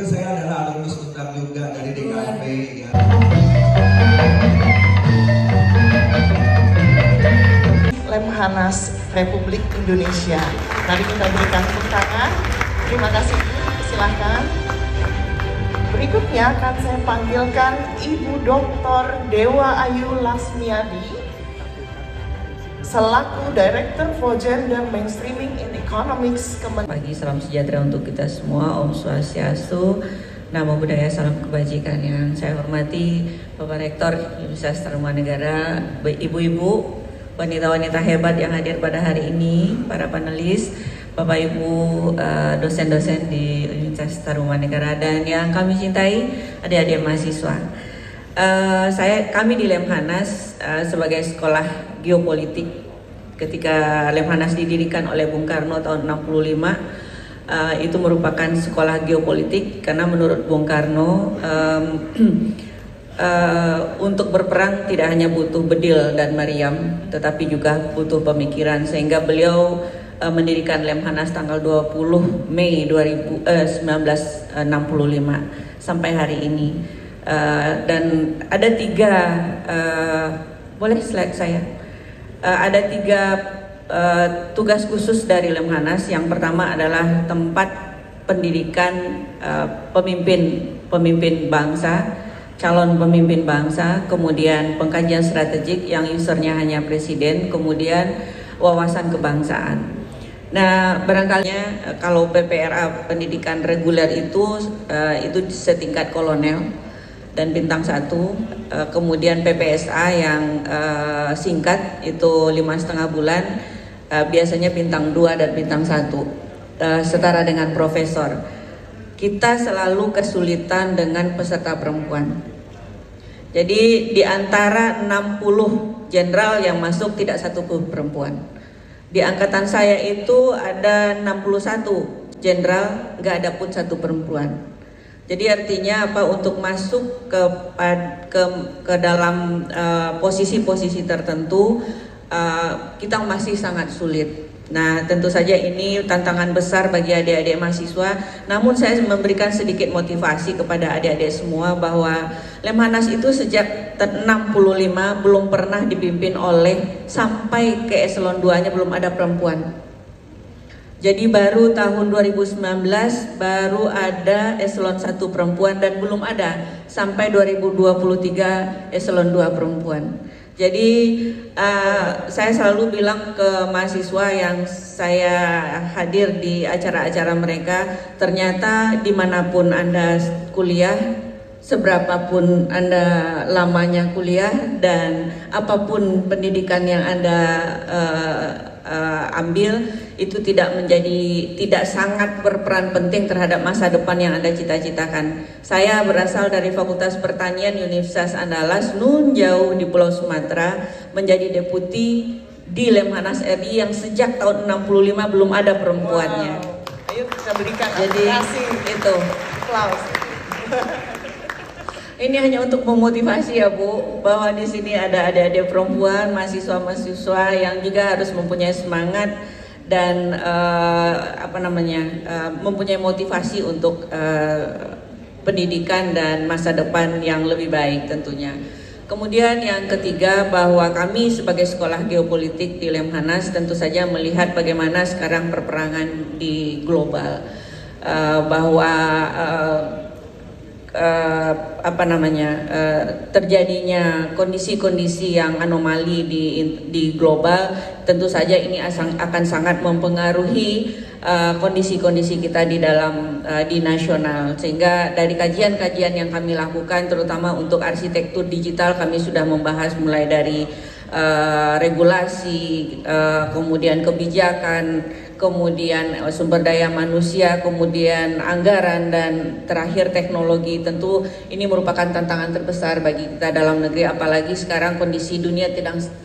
Saya adalah alumnus Untar juga dari DKP. Ya. Lemhanas Republik Indonesia. Mari kita berikan tepuk tangan. Terima kasih. Silahkan. Berikutnya akan saya panggilkan Ibu Dr. Dewa Ayu Lasmiadi selaku Director for Gender Mainstreaming in Economics Kementerian. Pagi, salam sejahtera untuk kita semua. Om Swastiastu, Namo Buddhaya, salam kebajikan. Yang saya hormati Bapak Rektor Universitas Tarumanegara, ibu-ibu, wanita-wanita hebat yang hadir pada hari ini, para panelis, Bapak Ibu dosen-dosen di Universitas Tarumanegara, dan yang kami cintai adik-adik mahasiswa. Kami di Lemhanas sebagai sekolah geopolitik. Ketika Lemhanas didirikan oleh Bung Karno tahun 65, itu merupakan sekolah geopolitik karena menurut Bung Karno untuk berperang tidak hanya butuh bedil dan meriam, tetapi juga butuh pemikiran, sehingga beliau mendirikan Lemhanas tanggal 20 Mei 1965 sampai hari ini. Dan ada tiga, boleh slide saya? Ada tiga tugas khusus dari Lemhanas. Yang pertama adalah tempat pendidikan pemimpin bangsa, calon pemimpin bangsa, kemudian pengkajian strategik yang usernya hanya presiden, kemudian wawasan kebangsaan. Nah, barangkali kalau PPRA pendidikan reguler itu setingkat kolonel dan bintang 1, kemudian PPSA yang singkat itu 5,5 bulan, biasanya bintang 2 dan bintang 1, setara dengan profesor. Kita selalu kesulitan dengan peserta perempuan. Jadi di antara 60 jenderal yang masuk tidak satu pun perempuan. Di angkatan saya itu ada 61 jenderal, nggak ada pun satu perempuan. Jadi artinya apa, untuk masuk ke dalam posisi-posisi tertentu kita masih sangat sulit. Nah, tentu saja ini tantangan besar bagi adik-adik mahasiswa. Namun saya memberikan sedikit motivasi kepada adik-adik semua bahwa Lemhanas itu sejak 65 belum pernah dipimpin oleh, sampai ke eselon 2-nya belum ada perempuan. Jadi baru tahun 2019 baru ada eselon 1 perempuan, dan belum ada sampai 2023 eselon 2 perempuan. Jadi saya selalu bilang ke mahasiswa yang saya hadir di acara-acara mereka, ternyata dimanapun Anda kuliah, seberapapun Anda lamanya kuliah, dan apapun pendidikan yang Anda ambil, itu tidak sangat berperan penting terhadap masa depan yang Anda cita-citakan. Saya berasal dari Fakultas Pertanian Universitas Andalas, nun jauh di Pulau Sumatera, menjadi deputi di Lemhanas RI yang sejak tahun 65 belum ada perempuannya. Wow. Ayo kita berikan apresiasi. Itu aplaus. Ini hanya untuk memotivasi ya Bu, bahwa di sini ada adik-adik perempuan, mahasiswa-mahasiswa yang juga harus mempunyai semangat dan mempunyai motivasi untuk pendidikan dan masa depan yang lebih baik tentunya. Kemudian yang ketiga, bahwa kami sebagai sekolah geopolitik di Lemhanas tentu saja melihat bagaimana sekarang perperangan di global, bahwa terjadinya kondisi-kondisi yang anomali di global, tentu saja ini akan sangat mempengaruhi kondisi-kondisi kita di nasional. Sehingga dari kajian-kajian yang kami lakukan, terutama untuk arsitektur digital, kami sudah membahas mulai dari regulasi, kemudian kebijakan, kemudian sumber daya manusia, kemudian anggaran, dan terakhir teknologi. Tentu ini merupakan tantangan terbesar bagi kita dalam negeri, apalagi sekarang kondisi dunia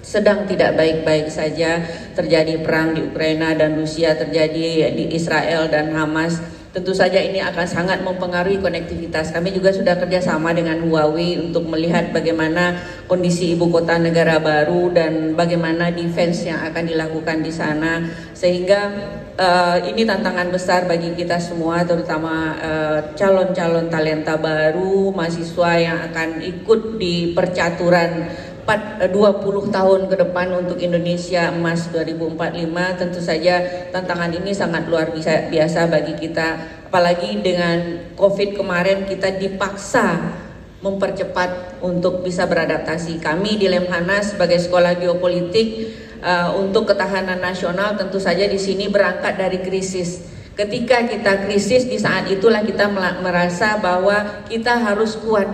sedang tidak baik-baik saja. Terjadi perang di Ukraina dan Rusia, terjadi di Israel dan Hamas. Tentu saja ini akan sangat mempengaruhi konektivitas. Kami juga sudah kerjasama dengan Huawei untuk melihat bagaimana kondisi ibu kota negara baru dan bagaimana defense yang akan dilakukan di sana, sehingga ini tantangan besar bagi kita semua, terutama calon-calon talenta baru, mahasiswa yang akan ikut di percaturan 20 tahun ke depan untuk Indonesia Emas 2045. Tentu saja tantangan ini sangat luar biasa bagi kita, apalagi dengan COVID kemarin kita dipaksa mempercepat untuk bisa beradaptasi. Kami di Lemhanas sebagai sekolah geopolitik untuk ketahanan nasional tentu saja di sini berangkat dari krisis. Ketika kita krisis, di saat itulah kita merasa bahwa kita harus kuat.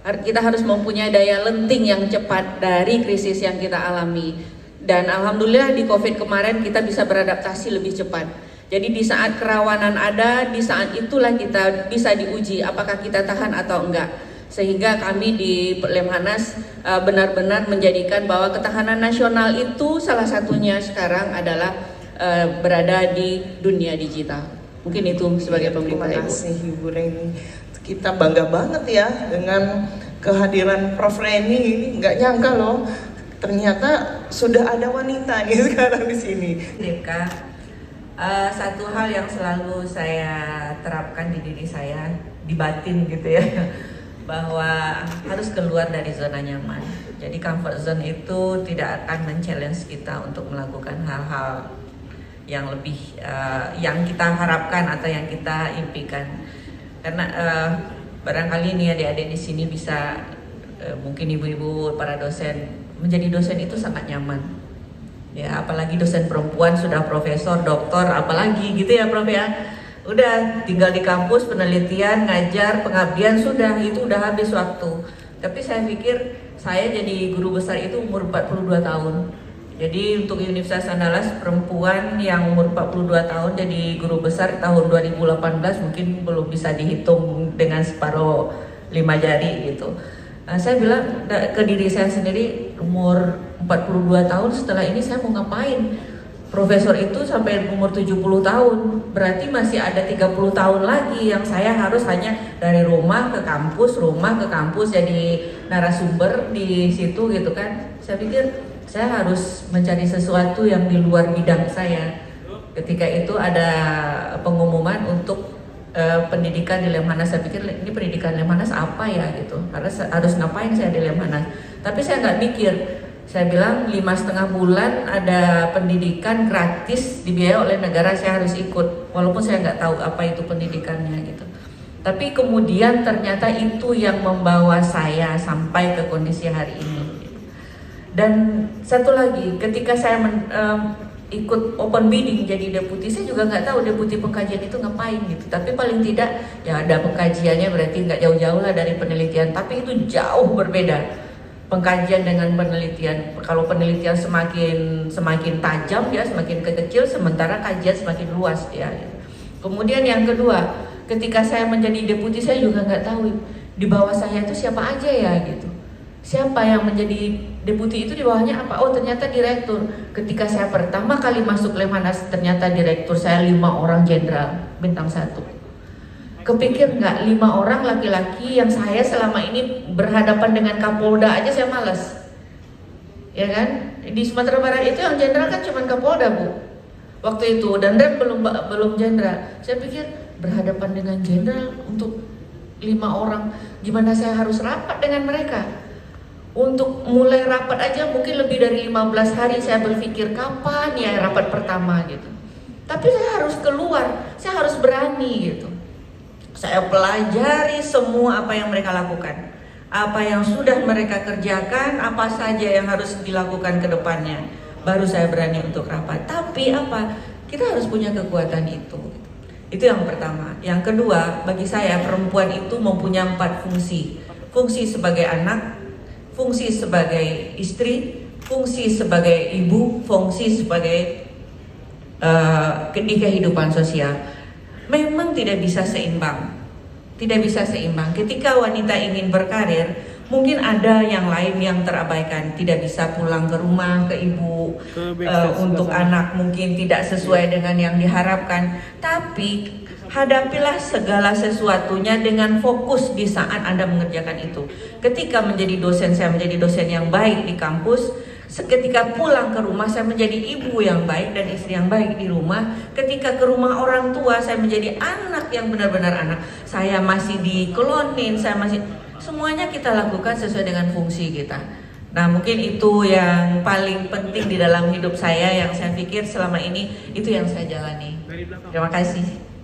Kita harus mempunyai daya lenting yang cepat dari krisis yang kita alami. Dan alhamdulillah di COVID kemarin kita bisa beradaptasi lebih cepat. Jadi di saat kerawanan ada, di saat itulah kita bisa diuji apakah kita tahan atau enggak. Sehingga kami di Lemhanas benar-benar menjadikan bahwa ketahanan nasional itu salah satunya sekarang adalah berada di dunia digital. Mungkin itu sebagai pembuka. Terima kasih Ibu Reni. Kita bangga banget ya dengan kehadiran Prof. Reni ini, nggak nyangka loh ternyata sudah ada wanita nih sekarang di sini. Deka, satu hal yang selalu saya terapkan di diri saya, di batin gitu ya, bahwa harus keluar dari zona nyaman. Jadi comfort zone itu tidak akan men-challenge kita untuk melakukan hal-hal yang lebih yang kita harapkan atau yang kita impikan. Karena barangkali nih adik-adik di sini bisa mungkin ibu-ibu para dosen menjadi dosen itu sangat nyaman. Ya, apalagi dosen perempuan sudah profesor, doktor, apalagi gitu ya Prof ya. Udah tinggal di kampus penelitian, ngajar, pengabdian sudah itu udah habis waktu. Tapi saya pikir saya jadi guru besar itu umur 42 tahun. Jadi untuk Universitas Andalas perempuan yang umur 42 tahun jadi guru besar tahun 2018 mungkin belum bisa dihitung dengan separuh 5 jari gitu. Saya bilang ke diri saya sendiri, umur 42 tahun setelah ini saya mau ngapain? Profesor itu sampai umur 70 tahun, berarti masih ada 30 tahun lagi yang saya harus hanya dari rumah ke kampus jadi narasumber di situ gitu kan. Saya pikir saya harus mencari sesuatu yang di luar bidang saya. Ketika itu ada pengumuman untuk pendidikan di Lemhanas, saya pikir ini pendidikan Lemhanas apa ya gitu, harus ngapain saya di Lemhanas. Tapi saya nggak mikir, saya bilang 5,5 bulan ada pendidikan gratis dibiayai oleh negara, saya harus ikut walaupun saya nggak tahu apa itu pendidikannya gitu. Tapi kemudian ternyata itu yang membawa saya sampai ke kondisi hari ini. Dan satu lagi, ketika saya ikut open bidding jadi deputi, saya juga nggak tahu deputi pengkajian itu ngapain gitu. Tapi paling tidak ya ada pengkajiannya, berarti nggak jauh-jauh lah dari penelitian. Tapi itu jauh berbeda pengkajian dengan penelitian. Kalau penelitian semakin tajam ya, semakin kecil, sementara kajian semakin luas ya. Kemudian yang kedua, ketika saya menjadi deputi saya juga nggak tahu di bawah saya itu siapa aja ya gitu. Siapa yang menjadi deputi itu di bawahnya apa? Oh ternyata direktur. Ketika saya pertama kali masuk Lemhanas ternyata direktur saya 5 orang jenderal bintang 1. Kepikir nggak 5 orang laki-laki yang saya selama ini berhadapan dengan Kapolda aja saya malas. Ya kan? Di Sumatera Barat itu yang jenderal kan cuma Kapolda Bu. Waktu itu dan Rem belum jenderal. Saya pikir berhadapan dengan jenderal untuk 5 orang, gimana saya harus rapat dengan mereka? Untuk mulai rapat aja mungkin lebih dari 15 hari saya berpikir kapan ya rapat pertama gitu. Tapi saya harus keluar, saya harus berani gitu. Saya pelajari semua apa yang mereka lakukan, apa yang sudah mereka kerjakan, apa saja yang harus dilakukan ke depannya. Baru saya berani untuk rapat. Tapi apa? Kita harus punya kekuatan itu. Itu yang pertama. Yang kedua, bagi saya perempuan itu mempunyai 4 fungsi. Fungsi sebagai anak, fungsi sebagai istri, fungsi sebagai ibu, fungsi sebagai di kehidupan sosial. Memang tidak bisa seimbang. Tidak bisa seimbang. Ketika wanita ingin berkarir, mungkin ada yang lain yang terabaikan. Tidak bisa pulang ke rumah, ke ibu, untuk anak mungkin tidak sesuai dengan yang diharapkan. Tapi hadapilah segala sesuatunya dengan fokus di saat Anda mengerjakan itu. Ketika menjadi dosen, saya menjadi dosen yang baik di kampus. Ketika pulang ke rumah saya menjadi ibu yang baik dan istri yang baik di rumah. Ketika ke rumah orang tua saya menjadi anak yang benar-benar anak. Saya masih diklonin, semuanya kita lakukan sesuai dengan fungsi kita. Nah, mungkin itu yang paling penting di dalam hidup saya, yang saya pikir selama ini itu yang saya jalani. Terima kasih.